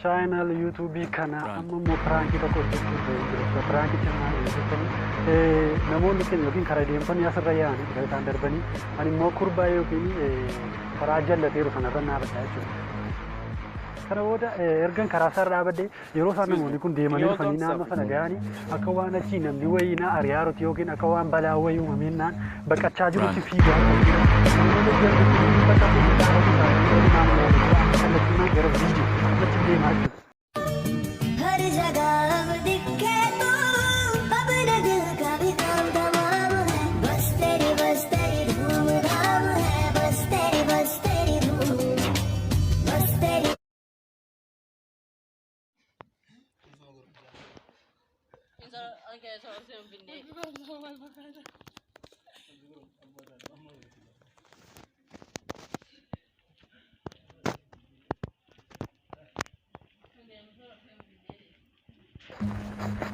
channel YouTube kana amma mo prank tokko hojjechuuf prank channel hojjetanii namoonni keenya yookiin karaa deemfanii asirra yaa'anii isaan darbanii ani immoo kurbaa yookiin karaa jallateeru sanarra naafadha jechuudha. Kana booda ergan karaa isaa dhaabadde yeroo isaan namoonni kun deemanii dhufanii naannoo sana ga'anii akka waan achii namni wayii na ari'aarutti yookiin akka waan balaa wayii uumamennaan baqachaa jirutti fiigaa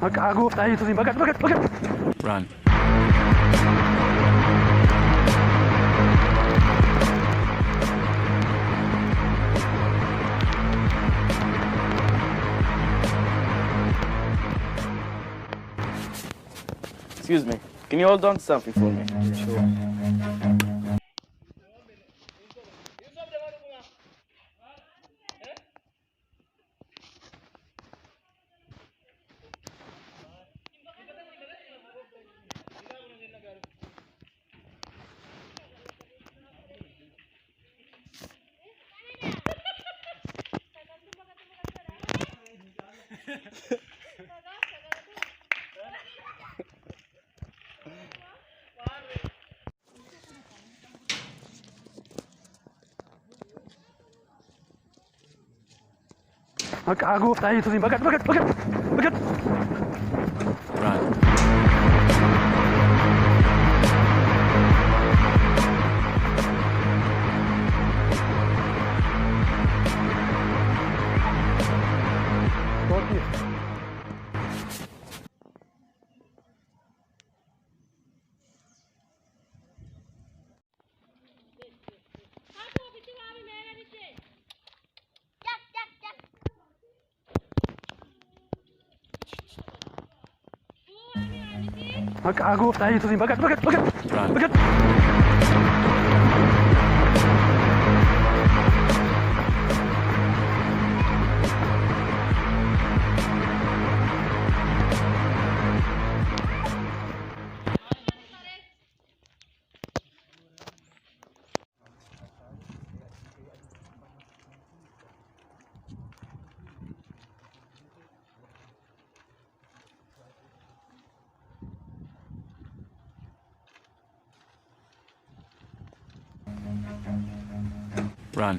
Maka aku tadi itu sih bagat. Run. Excuse me, can you hold on to something for me? Sure. Maka aku tadi itu sih bagat. Run. Maka aku tadi itu sih bagat. Run. Run.